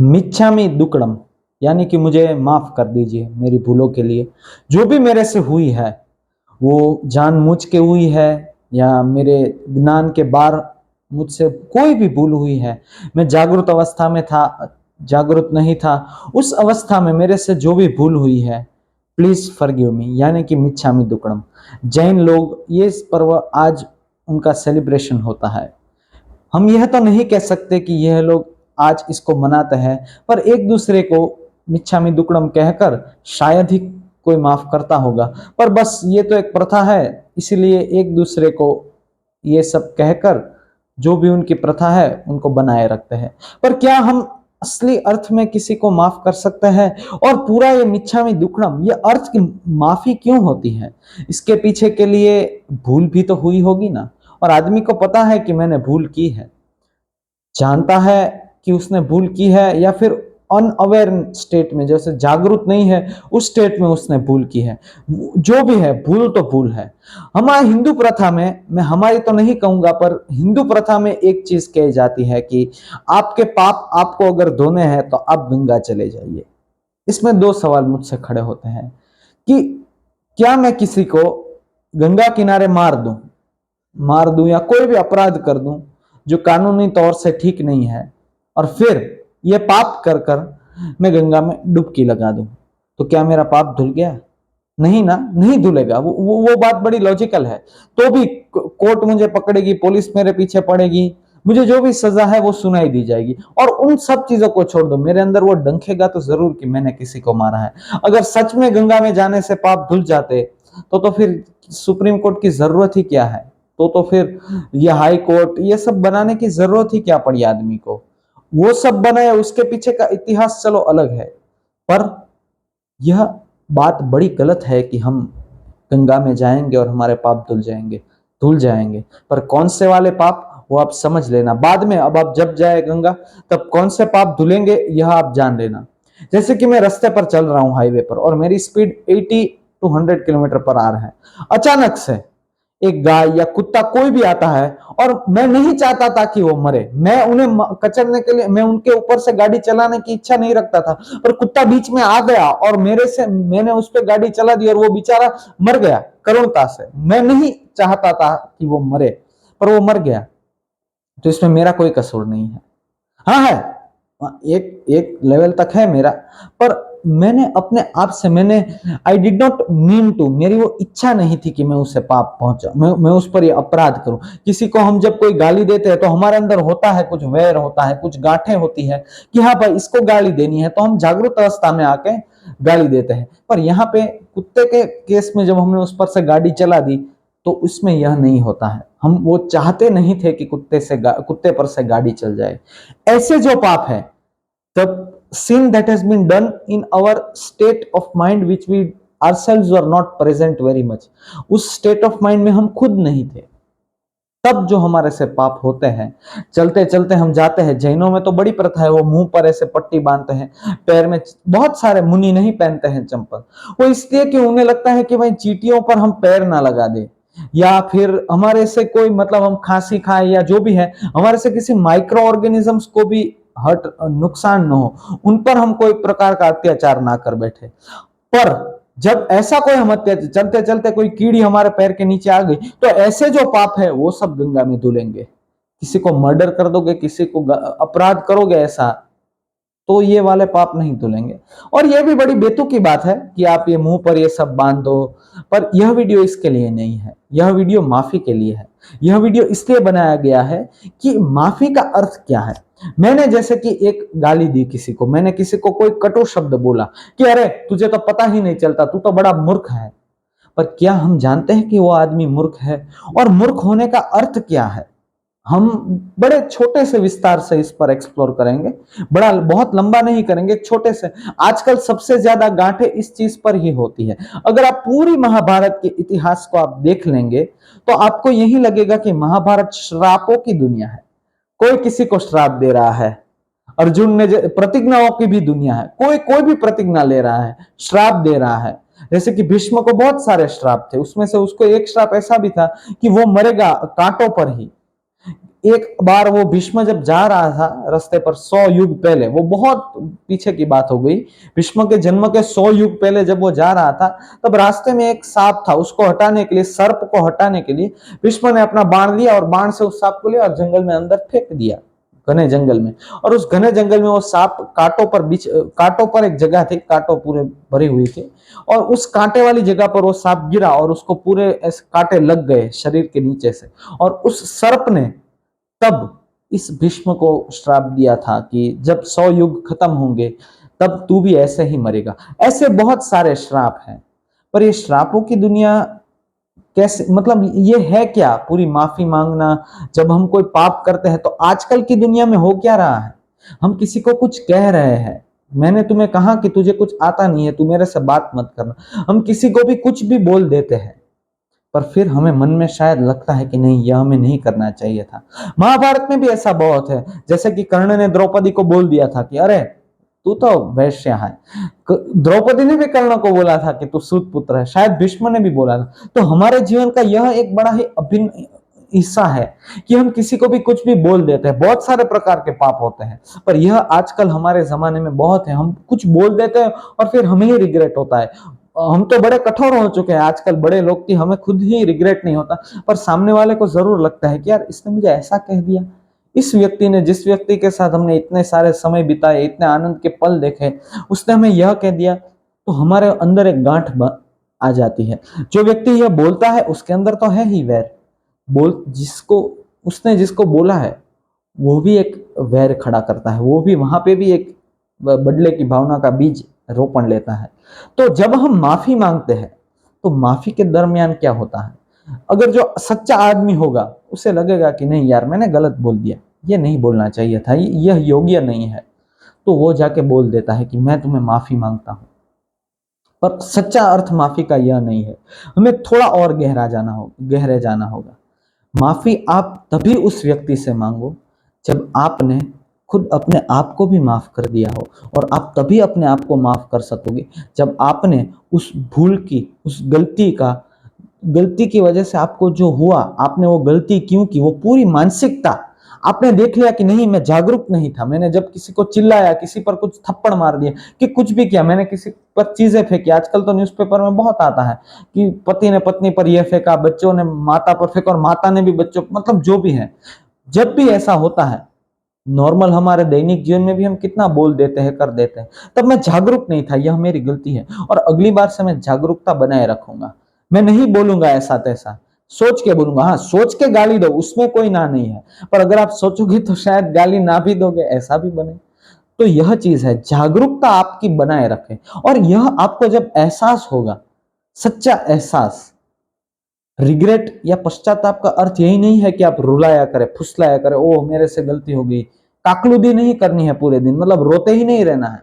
मिच्छामी दुक्कडम, यानी कि मुझे माफ कर दीजिए मेरी भूलों के लिए। जो भी मेरे से हुई है वो जानबूझ के हुई है या मेरे ज्ञान के बाहर मुझसे कोई भी भूल हुई है, मैं जागरूक अवस्था में था, जागरूक नहीं था, उस अवस्था में मेरे से जो भी भूल हुई है, प्लीज फॉरगिव मी, यानी कि मिच्छामी दुक्कडम। जैन लोग ये पर्व आज उनका सेलिब्रेशन होता है। हम यह तो नहीं कह सकते कि यह लोग आज इसको मनाते हैं, पर एक दूसरे को मिच्छामी दुक्कडम कहकर शायद ही कोई माफ करता होगा। पर बस ये तो एक प्रथा है, इसीलिए एक दूसरे को ये सब कहकर जो भी उनकी प्रथा है उनको बनाए रखते हैं। पर क्या हम असली अर्थ में किसी को माफ कर सकते हैं? और पूरा ये मिच्छामी दुक्कडम, ये अर्थ की माफी क्यों होती है? इसके पीछे के लिए भूल भी तो हुई होगी ना। और आदमी को पता है कि मैंने भूल की है, जानता है कि उसने भूल की है, या फिर अनअवेयर स्टेट में, जैसे जागरूक नहीं है उस स्टेट में उसने भूल की है। जो भी है, भूल तो भूल है। हमारे हिंदू प्रथा में, मैं हमारी तो नहीं कहूंगा, पर हिंदू प्रथा में एक चीज कही जाती है कि आपके पाप आपको अगर धोने हैं तो आप गंगा चले जाइए। इसमें दो सवाल मुझसे खड़े होते हैं कि क्या मैं किसी को गंगा किनारे मार दूं या कोई भी अपराध कर दूं जो कानूनी तौर से ठीक नहीं है, और फिर ये पाप कर कर मैं गंगा में डुबकी लगा दूं, तो क्या मेरा पाप धुल गया? नहीं ना, नहीं धुलेगा। वो बात बड़ी लॉजिकल है। तो भी कोर्ट मुझे पकड़ेगी, पुलिस मेरे पीछे पड़ेगी, मुझे जो भी सजा है वो सुनाई दी जाएगी। और उन सब चीजों को छोड़ दो, मेरे अंदर वो डंखेगा तो जरूर कि मैंने किसी को मारा है। अगर सच में गंगा में जाने से पाप धुल जाते तो फिर सुप्रीम कोर्ट की जरूरत ही क्या है? तो फिर ये हाई कोर्ट ये सब बनाने की जरूरत ही क्या पड़ी आदमी को? वो सब बनाए, उसके पीछे का इतिहास चलो अलग है, पर यह बात बड़ी गलत है कि हम गंगा में जाएंगे और हमारे पाप धुल जाएंगे। पर कौन से वाले पाप, वो आप समझ लेना बाद में। अब आप जब जाए गंगा, तब कौन से पाप धुलेंगे यह आप जान लेना। जैसे कि मैं रास्ते पर चल रहा हूं हाईवे पर, और मेरी स्पीड 80 टू 100 किलोमीटर पर आ रहा है। अचानक से एक गाय या कुत्ता कोई भी आता है, और मैं नहीं चाहता था कि वो मरे, मैं उन्हें कचरने के लिए, मैं उनके ऊपर से गाड़ी चलाने की इच्छा नहीं रखता था, पर कुत्ता बीच में आ गया और मैंने उस पर गाड़ी चला दी और वो बेचारा मर गया करुणता से। मैं नहीं चाहता था कि वो मरे, पर वो मर गया, तो इसमें मेरा कोई कसूर नहीं है। हाँ है, एक एक लेवल तक है मेरा, पर मैंने अपने आप से, I did not mean to, मेरी वो इच्छा नहीं थी कि मैं उसे पाप पहुंचा, मैं उस पर ये अपराध करूं। किसी को हम जब कोई गाली देते हैं तो हमारे अंदर होता है कुछ वैर, होता है कुछ गांठें होती है कि हाँ भाई इसको गाली देनी है, तो हम जागरूक अवस्था में आके गाली देते हैं। पर यहाँ पे कुत्ते के केस में जब हमने उस पर से गाड़ी चला दी, तो उसमें यह नहीं होता है। हम वो चाहते नहीं थे कि कुत्ते पर से गाड़ी चल जाए। ऐसे जो पाप है, the sin that has been done in our state of mind which we ourselves were not present very much, उस state of mind में हम खुद नहीं थे, तब जो हमारे से पाप होते हैं, चलते चलते हम जाते हैं। जैनों में तो बड़ी प्रथा है, वो मुंह पर ऐसे पट्टी बांधते हैं, पैर में, बहुत सारे मुनि नहीं पहनते हैं चंपल, वो इसलिए कि उन्हें लगता है कि भाई चींटियों पर हम पैर ना लगा दे, या फिर हमारे से कोई, मतलब हम खांसी खाए या जो भी है, हमारे से किसी माइक्रो ऑर्गेनिजम्स को भी हर्ट, नुकसान न हो, उन पर हम कोई प्रकार का अत्याचार ना कर बैठे। पर जब ऐसा कोई हम चलते चलते कोई कीड़ी हमारे पैर के नीचे आ गई, तो ऐसे जो पाप है वो सब गंगा में धुलेंगे। किसी को मर्डर कर दोगे, किसी को अपराध करोगे ऐसा, तो ये वाले पाप नहीं धुलेंगे। और ये भी बड़ी बेतुकी बात है कि आप ये मुंह पर ये सब बांध दो, पर यह वीडियो इसके लिए नहीं है, यह वीडियो माफी के लिए है। यह वीडियो इसलिए बनाया गया है कि माफी का अर्थ क्या है। मैंने जैसे कि एक गाली दी किसी को, मैंने किसी को कोई कटु शब्द बोला कि अरे तुझे तो पता ही नहीं चलता, तू तो बड़ा मूर्ख है। पर क्या हम जानते हैं कि वो आदमी मूर्ख है? और मूर्ख होने का अर्थ क्या है? हम बड़े छोटे से विस्तार से इस पर एक्सप्लोर करेंगे, बड़ा बहुत लंबा नहीं करेंगे, छोटे से। आजकल सबसे ज्यादा गांठें इस चीज पर ही होती है। अगर आप पूरी महाभारत के इतिहास को आप देख लेंगे, तो आपको यही लगेगा कि महाभारत श्रापों की दुनिया है। कोई किसी को श्राप दे रहा है, अर्जुन ने प्रतिज्ञाओं की भी दुनिया है, कोई कोई भी प्रतिज्ञा ले रहा है, श्राप दे रहा है। जैसे कि भीष्म को बहुत सारे श्राप थे, उसमें से उसको एक श्राप ऐसा भी था कि वो मरेगा कांटों पर ही। एक बार वो भीष्म जब जा रहा था रास्ते पर 100 युग पहले, वो बहुत पीछे की बात हो गई, भीष्म के जन्म के 100 युग पहले जब वो जा रहा था, तब रास्ते में एक सांप था, उसको हटाने के लिए, सर्प को हटाने के लिए भीष्म ने अपना बाण लिया और बाण से उस सांप को लिया और जंगल में अंदर फेंक दिया, घने जंगल में। और उस घने जंगल में वो सांप कांटों पर एक जगह थी, कांटों पूरे भरी हुई थी, और उस कांटे वाली जगह पर वो सांप गिरा और उसको पूरे ऐसे कांटे लग गए शरीर के नीचे से। और उस सर्प ने तब इस भीष्म को श्राप दिया था कि जब 100 युग खत्म होंगे तब तू भी ऐसे ही मरेगा। ऐसे बहुत सारे श्राप हैं, पर ये श्रापों की दुनिया कैसे, मतलब ये है क्या? पूरी माफी मांगना, जब हम कोई पाप करते हैं तो आजकल की दुनिया में हो क्या रहा है, हम किसी को कुछ कह रहे हैं, मैंने तुम्हें कहा कि तुझे कुछ आता नहीं है, तू मेरे से बात मत करना, हम किसी को भी कुछ भी बोल देते हैं, पर फिर हमें मन में शायद लगता है कि नहीं, यह हमें नहीं करना चाहिए था। महाभारत में भी ऐसा बहुत है, जैसे कि कर्ण ने द्रौपदी को बोल दिया था कि अरे तू तो वैश्य है। द्रौपदी ने भी कर्ण को बोला था कि तू सूत पुत्र है, शायद भीष्म ने भी बोला था। तो हमारे जीवन का यह एक बड़ा ही अभिन्न हिस्सा है कि हम किसी को भी कुछ भी बोल देते हैं। बहुत सारे प्रकार के पाप होते हैं, पर यह आजकल हमारे जमाने में बहुत है, हम कुछ बोल देते हैं और फिर हमें ही रिग्रेट होता है। हम तो बड़े कठोर हो चुके हैं आजकल, बड़े लोग की हमें खुद ही रिग्रेट नहीं होता, पर सामने वाले को जरूर लगता है कि यार इसने मुझे ऐसा कह दिया, इस व्यक्ति ने, जिस व्यक्ति के साथ हमने इतने सारे समय बिताए, इतने आनंद के पल देखे, उसने हमें यह कह दिया, तो हमारे अंदर एक गांठ आ जाती है। जो व्यक्ति यह बोलता है उसके अंदर तो है ही वैर, जिसको बोला है वो भी एक वैर खड़ा करता है, वो भी वहां पे भी एक बदले की भावना का बीज रोपण लेता है। तो जब हम माफी मांगते हैं तो माफी के दरमियान क्या होता है, अगर जो सच्चा आदमी होगा उसे लगेगा कि नहीं यार मैंने गलत बोल दिया, ये नहीं बोलना चाहिए था, यह योग्य नहीं है, तो वो जाके बोल देता है कि मैं तुम्हें माफी मांगता हूं। पर सच्चा अर्थ माफी का यह नहीं है, हमें थोड़ा और गहरे जाना होगा। माफी आप तभी उस व्यक्ति से मांगो जब आपने खुद अपने आप को भी माफ कर दिया हो, और आप तभी अपने आप को माफ कर सकोगे जब आपने उस भूल की, उस गलती की वजह से आपको जो हुआ, आपने वो गलती क्यों की, वो पूरी मानसिकता आपने देख लिया कि नहीं मैं जागरूक नहीं था, मैंने जब किसी को चिल्लाया, किसी पर कुछ थप्पड़ मार दिया, कि कुछ भी किया, मैंने किसी पर चीजें फेंकी। आजकल तो न्यूज़पेपर में बहुत आता है कि पति ने पत्नी पर यह फेंका, बच्चों ने माता पर फेंका और माता ने भी बच्चों, मतलब जो भी है, जब भी ऐसा होता है नॉर्मल हमारे दैनिक जीवन में भी हम कितना बोल देते हैं, कर देते हैं। तब मैं जागरूक नहीं था, यह मेरी गलती है, और अगली बार से मैं जागरूकता बनाए रखूंगा। मैं नहीं बोलूंगा ऐसा तैसा, सोच के बोलूंगा। हाँ, सोच के गाली दो, उसमें कोई ना नहीं है, पर अगर आप सोचोगे तो शायद गाली ना भी दोगे, ऐसा भी बने। तो यह चीज है, जागरूकता आपकी बनाए रखें। और यह आपको जब एहसास होगा, सच्चा एहसास, रिग्रेट या पश्चाताप का अर्थ यही नहीं है कि आप रुलाया करें, फुसलाया करें, ओह मेरे से गलती हो गई, काकलूदी नहीं करनी है पूरे दिन, मतलब रोते ही नहीं रहना है।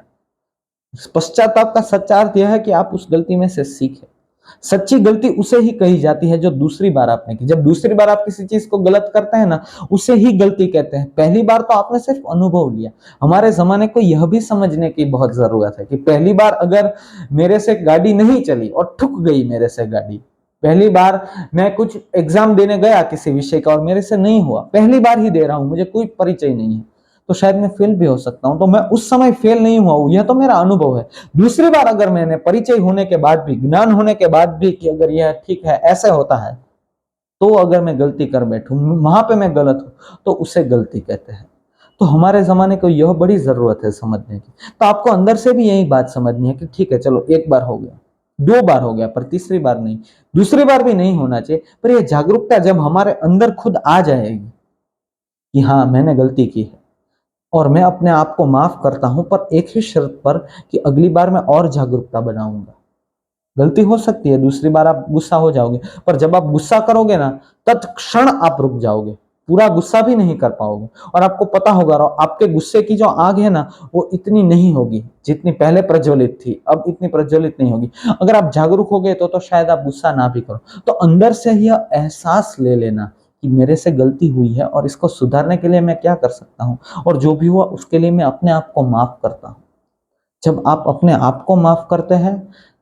पश्चाताप का सच्चा अर्थ यह है कि आप उस गलती में से सीखें। सच्ची गलती उसे ही कही जाती है जो दूसरी बार आपने की। जब दूसरी बार आप किसी चीज को गलत करते हैं ना, उसे ही गलती कहते हैं। पहली बार तो आपने सिर्फ अनुभव लिया। हमारे जमाने को यह भी समझने की बहुत जरूरत है कि पहली बार अगर मेरे से गाड़ी नहीं चली और ठुक गई मेरे से गाड़ी, पहली बार मैं कुछ एग्जाम देने गया किसी विषय का और मेरे से नहीं हुआ, पहली बार ही दे रहा हूं, मुझे कोई परिचय नहीं है, तो शायद मैं फेल भी हो सकता हूं, तो मैं उस समय फेल नहीं हुआ हूं, यह तो मेरा अनुभव है। दूसरी बार अगर मैंने परिचय होने के बाद भी, ज्ञान होने के बाद भी कि अगर यह ठीक है, ऐसे होता है, तो अगर मैं गलती कर बैठूं, वहां पे मैं गलत हूं, तो उसे गलती कहते हैं। तो हमारे जमाने को यह बड़ी जरूरत है समझने की। तो आपको अंदर से भी यही बात समझनी है कि ठीक है चलो, एक बार हो गया, दो बार हो गया, पर तीसरी बार नहीं, दूसरी बार भी नहीं होना चाहिए। पर यह जागरूकता जब हमारे अंदर खुद आ जाएगी कि हाँ मैंने गलती की है और मैं अपने आप को माफ करता हूं, पर एक ही शर्त पर कि अगली बार मैं और जागरूकता बनाऊंगा। गलती हो सकती है, दूसरी बार आप गुस्सा हो जाओगे, पर जब आप गुस्सा करोगे ना, तत्क्षण आप रुक जाओगे, पूरा गुस्सा भी नहीं कर पाओगे, और आपको पता होगा आपके गुस्से की जो आग है ना, वो इतनी नहीं होगी जितनी पहले प्रज्वलित थी, अब इतनी प्रज्वलित नहीं होगी। अगर आप जागरूक हो गए तो शायद आप गुस्सा ना भी करो। तो अंदर से यह एहसास ले लेना कि मेरे से गलती हुई है और इसको सुधारने के लिए मैं क्या कर सकता हूँ, और जो भी हुआ उसके लिए मैं अपने आप को माफ करता हूँ। जब आप अपने आप को माफ करते हैं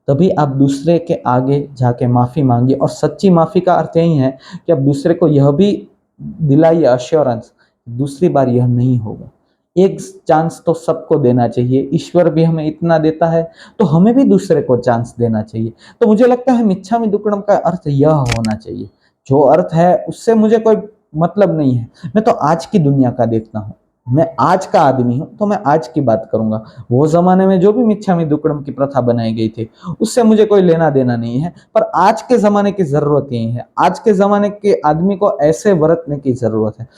तभी आप दूसरे के आगे जाके माफी मांगिए। और सच्ची माफी का अर्थ यही है कि आप दूसरे को यह भी दिलाई अश्योरेंस, दूसरी बार यह नहीं होगा। एक चांस तो सबको देना चाहिए, ईश्वर भी हमें इतना देता है तो हमें भी दूसरे को चांस देना चाहिए। तो मुझे लगता है मिच्छामि दुक्कडम का अर्थ यह होना चाहिए। जो अर्थ है उससे मुझे कोई मतलब नहीं है, मैं तो आज की दुनिया का देखता हूँ, मैं आज का आदमी हूँ तो मैं आज की बात करूंगा। वो जमाने में जो भी मिच्छामि दुक्कडम की प्रथा बनाई गई थी उससे मुझे कोई लेना देना नहीं है, पर आज के जमाने की जरूरत यही है, आज के जमाने के आदमी को ऐसे बरतने की जरूरत है।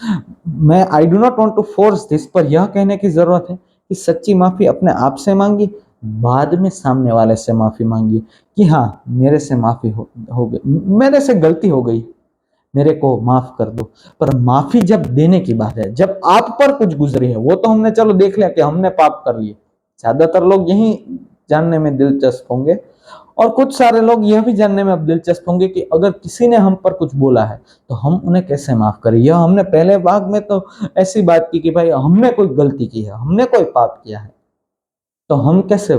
मैं I do not want to force this, पर यह कहने की जरूरत है कि सच्ची माफी अपने आप से मांगी, बाद में सामने वाले से माफी मांगी कि हाँ मेरे से माफी हो गई, मेरे से गलती हो गई, मेरे को माफ कर दो। पर माफी जब देने की बात है, जब आप पर कुछ गुजरी है, वो तो हमने चलो देख लिया कि हमने पाप कर लिए, ज्यादातर लोग यही जानने में दिलचस्प होंगे। और कुछ सारे लोग यह भी जानने में अब दिलचस्प होंगे कि अगर किसी ने हम पर कुछ बोला है तो हम उन्हें कैसे माफ करें। यह हमने पहले भाग में तो ऐसी बात की कि भाई हमने कोई गलती की है, हमने कोई पाप किया है तो हम कैसे,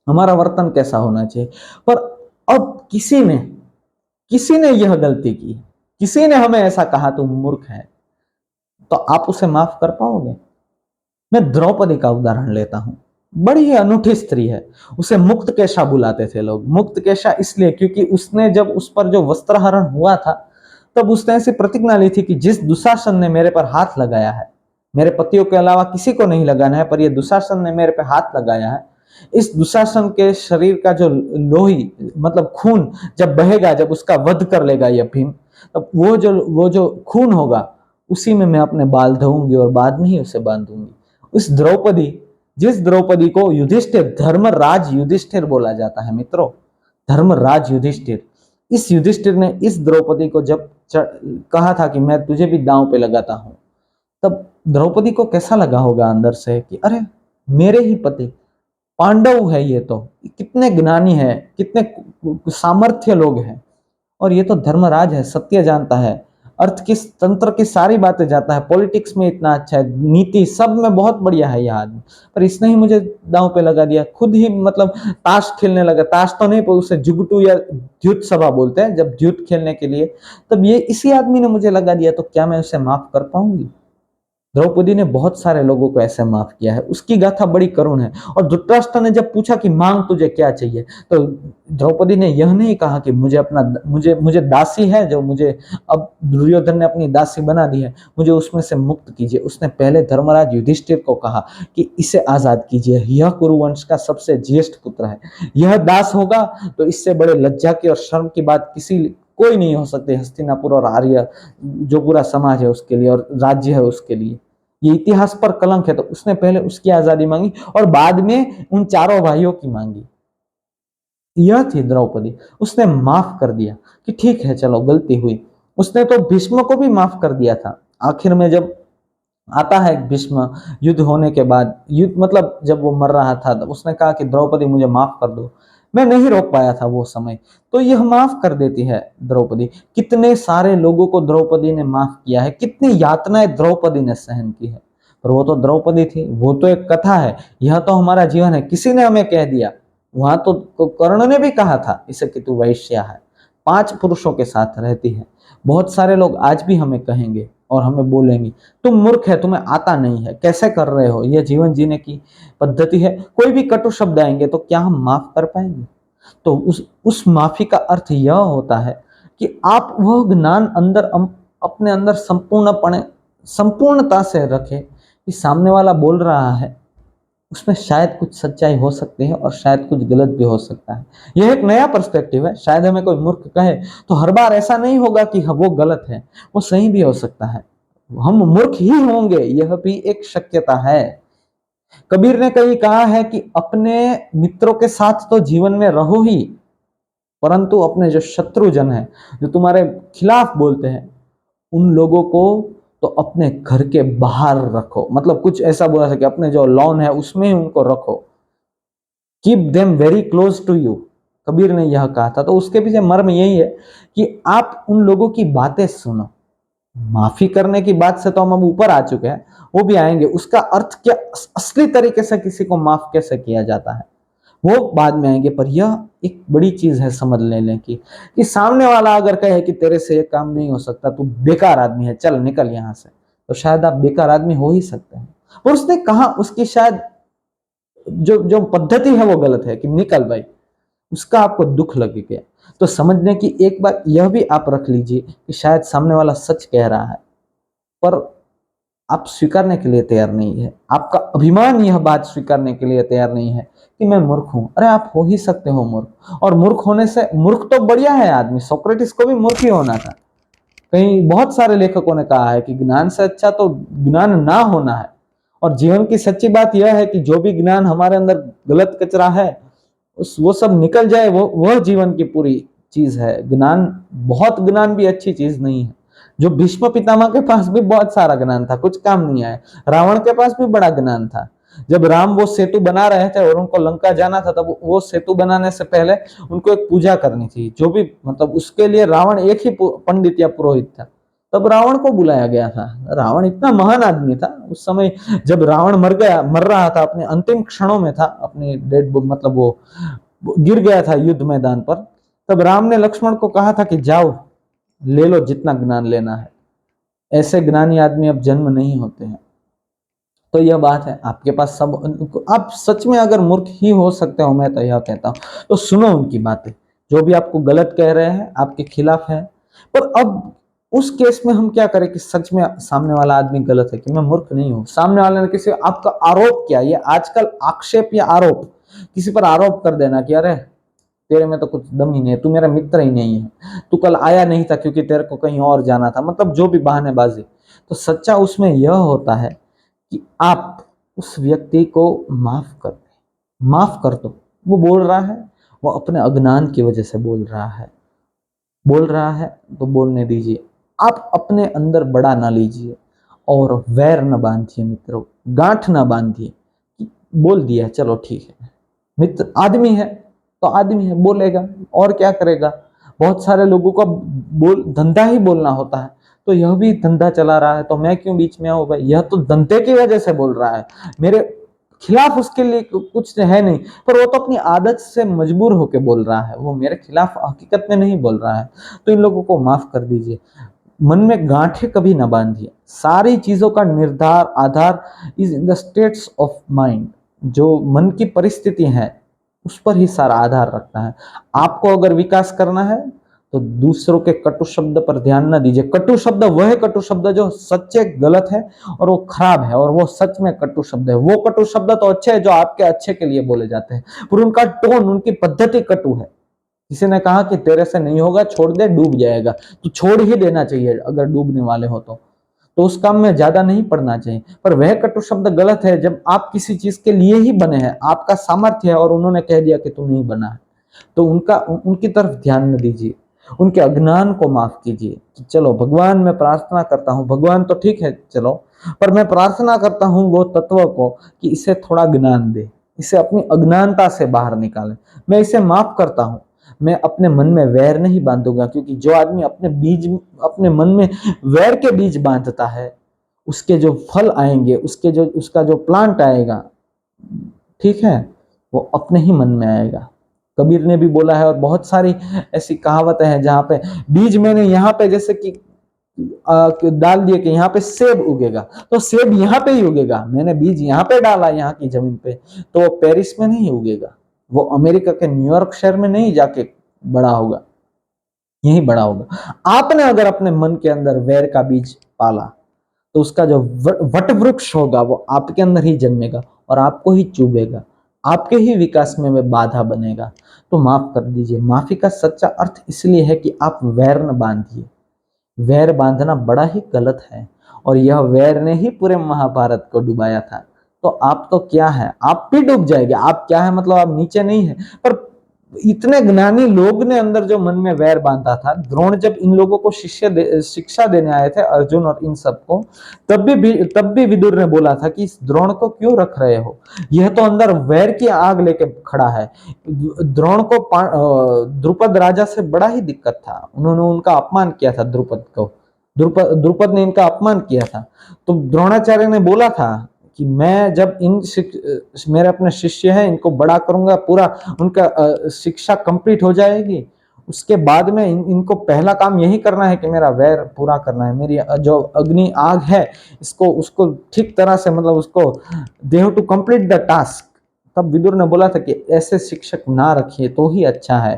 हमारा वर्तन कैसा होना चाहिए। पर अब किसी ने यह गलती की, किसी ने हमें ऐसा कहा तुम मूर्ख है, तो आप उसे माफ कर पाओगे? मैं द्रौपदी का उदाहरण लेता हूं, बड़ी ही अनूठी स्त्री है, उसे मुक्तकेशा बुलाते थे लोग। मुक्तकेशा इसलिए क्योंकि उसने जब उस पर जो वस्त्रहरण हुआ था तब उसने ऐसी प्रतिज्ञा ली थी कि जिस दुशासन ने मेरे पर हाथ लगाया है, मेरे पतियों के अलावा किसी को नहीं लगाना है, पर यह दुशासन ने मेरे पे हाथ लगाया है, इस दुशासन के शरीर का जो लोही मतलब खून जब बहेगा, जब उसका वध कर लेगा यह भीम, तब वो जो खून होगा उसी में मैं अपने बाल धोऊंगी और बाद में ही उसे बांधूंगी। उस द्रौपदी, जिस द्रौपदी को युधिष्ठिर, धर्मराज युधिष्ठिर बोला जाता है मित्रों, धर्मराज युधिष्ठिर, इस युधिष्ठिर ने इस द्रौपदी को जब कहा था कि मैं तुझे भी दांव पे लगाता हूं, तब द्रौपदी को कैसा लगा होगा अंदर से कि अरे मेरे ही पति पांडव है, ये तो कितने ज्ञानी है, कितने सामर्थ्य लोग हैं, और ये तो धर्मराज है, सत्य जानता है, अर्थ की तंत्र की सारी बातें जाता है, पॉलिटिक्स में इतना अच्छा है, नीति सब में बहुत बढ़िया है यह आदमी, पर इसने ही मुझे दांव पे लगा दिया। खुद ही मतलब ताश खेलने लगा, ताश तो नहीं पर उसे जुगटू या द्युत सभा बोलते हैं, जब द्युत खेलने के लिए, तब ये इसी आदमी ने मुझे लगा दिया, तो क्या मैं उसे माफ कर पाऊंगी? द्रौपदी ने बहुत सारे लोगों को ऐसे माफ किया है, उसकी गाथा बड़ी करुण है। और धृतराष्ट्र ने जब पूछा कि मांग तुझे क्या चाहिए, तो द्रौपदी ने यह नहीं कहा कि मुझे अपना मुझे दासी है जो मुझे अब दुर्योधन ने अपनी दासी बना दी है, मुझे उसमें से मुक्त कीजिए। उसने पहले धर्मराज युधिष्ठिर को कहा कि इसे आजाद कीजिए, यह कुरुवंश का सबसे ज्येष्ठ पुत्र है, यह दास होगा तो इससे बड़े लज्जा की और शर्म की बात कोई नहीं हो सकती हस्तिनापुर और आर्य जो पूरा समाज है उसके लिए और राज्य है उसके लिए, ये इतिहास पर कलंक है। तो उसने पहले उसकी आजादी मांगी और बाद में उन चारों भाइयों की मांगी। यह थी द्रौपदी, उसने माफ कर दिया कि ठीक है चलो गलती हुई। उसने तो भीष्म को भी माफ कर दिया था। आखिर में जब आता है भीष्म, युद्ध होने के बाद, युद्ध मतलब जब वो मर रहा था, तब उसने कहा कि द्रौपदी मुझे माफ कर दो, मैं नहीं रोक पाया था वो समय, तो यह माफ कर देती है द्रौपदी। कितने सारे लोगों को द्रौपदी ने माफ किया है, कितनी यातनाएं द्रौपदी ने सहन की है, पर वो तो द्रौपदी थी, वो तो एक कथा है, यह तो हमारा जीवन है। किसी ने हमें कह दिया, वहां तो कर्ण ने भी कहा था इसे कि तू वैश्या है, 5 पुरुषों के साथ रहती है। बहुत सारे लोग आज भी हमें कहेंगे और हमें बोलेंगे तुम मूर्ख है, तुम्हें आता नहीं है, कैसे कर रहे हो, यह जीवन जीने की पद्धति है। कोई भी कटु शब्द आएंगे तो क्या हम माफ कर पाएंगे? तो उस माफी का अर्थ यह होता है कि आप वह ज्ञान अंदर अपने अंदर संपूर्णता से रखें कि सामने वाला बोल रहा है, उसमें शायद कुछ सच्चाई हो सकती है और शायद कुछ गलत भी हो सकता है। यह एक नया पर्सपेक्टिव है। शायद हमें कोई मूर्ख कहे तो हर बार ऐसा नहीं होगा कि वो गलत है, वो सही भी हो सकता है, हम मूर्ख ही होंगे, यह भी एक शक्यता है। कबीर ने कहीं कहा है कि अपने मित्रों के साथ तो जीवन में रहो ही, परंतु अपने जो शत्रुजन है, जो तुम्हारे खिलाफ बोलते हैं, उन लोगों को तो अपने घर के बाहर रखो। मतलब कुछ ऐसा बोला सके, अपने जो लॉन है उसमें ही उनको रखो, keep them very close to you, Kabir ने यह कहा था। तो उसके पीछे मर्म यही है कि आप उन लोगों की बातें सुनो। माफी करने की बात से तो हम अब ऊपर आ चुके हैं, वो भी आएंगे, उसका अर्थ क्या, असली तरीके से किसी को माफ कैसे किया जाता है। वो बाद में आएंगे। पर यह एक बड़ी चीज है समझ लेने की कि सामने वाला अगर कहे कि तेरे से ये काम नहीं हो सकता, तू बेकार आदमी है, चल निकल यहाँ से, तो शायद आप बेकार आदमी हो ही सकते हैं। और उसने कहा, उसकी शायद जो जो पद्धति है वो गलत है कि निकल भाई, उसका आपको दुख लग गया। तो समझने की एक बात यह भी आप रख लीजिए कि शायद सामने वाला सच कह रहा है, पर आप स्वीकारने के लिए तैयार नहीं है, आपका अभिमान यह बात स्वीकारने के लिए तैयार नहीं है कि मैं मूर्ख हूं। अरे आप हो ही सकते हो मूर्ख, और मूर्ख होने से, मूर्ख तो बढ़िया है आदमी, सोक्रेटिस को भी मूर्ख ही होना था। कहीं बहुत सारे लेखकों ने कहा है कि ज्ञान से अच्छा तो ज्ञान ना होना है। और जीवन की सच्ची बात यह है कि जो भी ज्ञान हमारे अंदर गलत कचरा है, उस वो सब निकल जाए, वो वह जीवन की पूरी चीज है। ज्ञान, बहुत ज्ञान भी अच्छी चीज नहीं है। जो भीष्म पितामह के पास भी बहुत सारा ज्ञान था, कुछ काम नहीं आया। रावण के पास भी बड़ा ज्ञान था। जब राम वो सेतु बना रहे थे और उनको लंका जाना था, तब वो सेतु बनाने से पहले उनको एक पूजा करनी थी, जो भी मतलब उसके लिए रावण एक ही पंडित या पुरोहित था, तब रावण को बुलाया गया था। रावण इतना महान आदमी था उस समय, जब रावण मर रहा था, अपने अंतिम क्षणों में था, अपने डेड मतलब वो गिर गया था युद्ध मैदान पर, तब राम ने लक्ष्मण को कहा था कि जाओ ले लो जितना ज्ञान लेना है। ऐसे ज्ञानी आदमी अब जन्म नहीं होते हैं। तो यह बात है, आपके पास सब, आप सच में अगर मूर्ख ही हो सकते हो, मैं तो यह कहता हूं, तो सुनो उनकी बातें। जो भी आपको गलत कह रहे हैं, आपके खिलाफ है। पर अब उस केस में हम क्या करें कि सच में सामने वाला आदमी गलत है, कि मैं मूर्ख नहीं हूं, सामने वाले ने किसी आपका आरोप किया, ये आजकल आक्षेप या आरोप, किसी पर आरोप कर देना कि अरे तेरे में तो कुछ दम ही नहीं है, तू मेरा मित्र ही नहीं है, तू कल आया नहीं था क्योंकि तेरे को कहीं और जाना था, मतलब जो भी बहानेबाजी। तो सच्चा उसमें यह होता है कि आप उस व्यक्ति को माफ कर दें, माफ कर दो। वो बोल रहा है, वो अपने अज्ञान की वजह से बोल रहा है तो बोलने दीजिए। आप अपने अंदर बड़ा ना लीजिए और वैर न बांधिए मित्रों, गांठ ना बांधिए। बोल दिया चलो ठीक है, मित्र आदमी है तो आदमी है, बोलेगा और क्या करेगा। बहुत सारे लोगों का धंधा ही बोलना होता है, तो यह भी धंधा चला रहा है, तो मैं क्यों बीच में आऊं भाई, यह तो धंधे की वजह से बोल रहा है, मेरे खिलाफ उसके लिए कुछ है नहीं, पर वो तो अपनी आदत से मजबूर होकर बोल रहा है, वो मेरे खिलाफ हकीकत में नहीं बोल रहा है। तो इन लोगों को माफ कर दीजिए, मन में गांठें कभी ना बांधिए। सारी चीजों का निर्धार आधार is in the states of mind, जो मन की परिस्थिति है उस पर ही सारा आधार रखता है। आपको अगर विकास करना है तो दूसरों के कटु शब्द पर ध्यान न दीजिए। कटु शब्द वह कटु शब्द जो सच्चे गलत है और वो खराब है, और वो सच में कटु शब्द है। वो कटु शब्द तो अच्छे है जो आपके अच्छे के लिए बोले जाते हैं, पर उनका टोन, उनकी पद्धति कटु है। किसी ने कहा कि तेरे से नहीं होगा, छोड़ दे, डूब जाएगा, तो छोड़ ही देना चाहिए अगर डूबने वाले हो तो उस काम में ज्यादा नहीं पड़ना चाहिए। पर वह कटु शब्द गलत है जब आप किसी चीज के लिए ही बने हैं, आपका सामर्थ्य है और उन्होंने कह दिया कि तू नहीं बना है, तो उनकी तरफ ध्यान न दीजिए, उनके अज्ञान को माफ कीजिए कि चलो भगवान मैं प्रार्थना करता हूँ, भगवान तो ठीक है चलो, पर मैं प्रार्थना करता हूँ वो तत्व को कि इसे थोड़ा ज्ञान दे, इसे अपनी अज्ञानता से बाहर निकाले। मैं इसे माफ करता हूँ, मैं अपने मन में वैर नहीं बांधूंगा, क्योंकि जो आदमी अपने मन में वैर के बीज बांधता है, उसके जो फल आएंगे, उसका जो प्लांट आएगा, ठीक है, वो अपने ही मन में आएगा। कबीर ने भी बोला है, और बहुत सारी ऐसी कहावतें हैं जहां पे बीज मैंने यहाँ पे जैसे कि डाल दिए कि यहाँ पे सेब उगेगा, तो सेब यहाँ पे ही उगेगा। मैंने बीज यहाँ पे डाला, यहाँ की जमीन पे, तो वो पेरिस में नहीं उगेगा, वो अमेरिका के न्यूयॉर्क शहर में नहीं जाके बड़ा होगा, यही बड़ा होगा। आपने अगर अपने मन के अंदर वैर का बीज पाला, तो उसका जो वट वृक्ष होगा वो आपके अंदर ही जन्मेगा और आपको ही चुभेगा, आपके ही विकास में वह बाधा बनेगा। तो माफ कर दीजिए। माफी का सच्चा अर्थ इसलिए है कि आप वैर न बांधिए। वैर बांधना बड़ा ही गलत है, और यह वैर ने ही पूरे महाभारत को डुबाया था। तो आप तो क्या है, आप भी डूब जाएंगे। आप क्या है मतलब आप नीचे नहीं है, पर इतने ज्ञानी लोग ने अंदर जो मन में वैर बांधा था, द्रोण जब इन लोगों को शिक्षा देने आए थे, अर्जुन और इन सबको, तब भी विदुर ने बोला था कि इस द्रोण को क्यों रख रहे हो, यह तो अंदर वैर की आग लेके खड़ा है। द्रोण को द्रुपद राजा से बड़ा ही दिक्कत था, उन्होंने उनका अपमान किया था, द्रुपद ने इनका अपमान किया था। तो द्रोणाचार्य ने बोला था कि मैं जब मेरे अपने शिष्य हैं इनको बड़ा करूंगा, पूरा उनका शिक्षा कंप्लीट हो जाएगी, उसके बाद में इनको पहला काम यही करना है कि मेरा वैर पूरा करना है, मेरी जो अग्नि आग है इसको उसको ठीक तरह से, मतलब उसको they have to complete the task. तब विदुर ने बोला था कि ऐसे शिक्षक ना रखिए तो ही अच्छा है,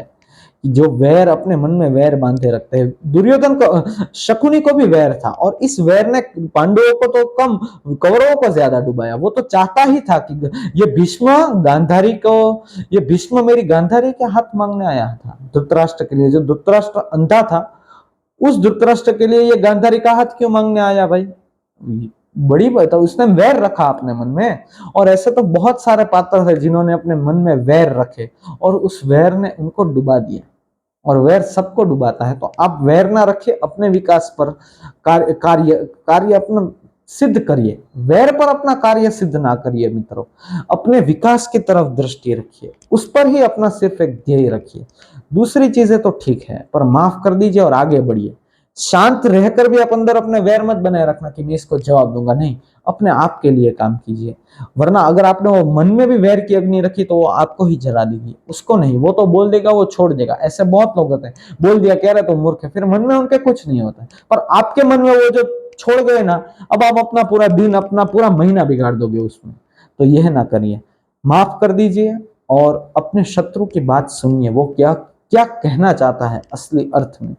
कि जो वैर अपने मन में वैर बांधे रखते हैं। दुर्योधन को, शकुनी को भी वैर था, और इस वैर ने पांडवों को तो कम, कौरवों को ज्यादा डुबाया। वो तो चाहता ही था कि ये भीष्म गांधारी को, ये भीष्म मेरी गांधारी के हाथ मांगने आया था धृतराष्ट्र के लिए। जो धृतराष्ट्र अंधा था, उस धृतराष्ट्र के लिए ये गांधारी का हाथ क्यों मांगने आया भाई? बड़ी बात है, उसने वैर रखा अपने मन में। और ऐसे तो बहुत सारे पात्र थे जिन्होंने अपने मन में वैर रखे, और उस वैर ने उनको डुबा दिया। और वैर सबको डुबाता है। तो आप वैर ना रखिए, अपने विकास पर कार्य कार्य कार्य अपना सिद्ध करिए, वैर पर अपना कार्य सिद्ध ना करिए मित्रों। अपने विकास की तरफ दृष्टि रखिए, उस पर ही अपना सिर्फ एक ध्येय रखिए। दूसरी चीजें तो ठीक है, पर माफ कर दीजिए और आगे बढ़िए। शांत रहकर भी आप अंदर अपने वैर मत बनाए रखना कि मैं इसको जवाब दूंगा, नहीं, अपने आप के लिए काम कीजिए। वरना अगर आपने वो मन में भी वैर की अग्नि रखी तो वो आपको ही जला देगी, उसको नहीं। वो तो बोल देगा, वो छोड़ देगा। ऐसे बहुत लोग होते हैं, बोल दिया कह रहे तो मूर्ख है, फिर मन में उनके कुछ नहीं होता। पर आपके मन में वो जो छोड़ गए ना, अब आप अपना पूरा दिन, अपना पूरा महीना बिगाड़ दोगे उसमें। तो यह ना करिए, माफ कर दीजिए और अपने शत्रु की बात सुनिए, वो क्या क्या कहना चाहता है असली अर्थ में।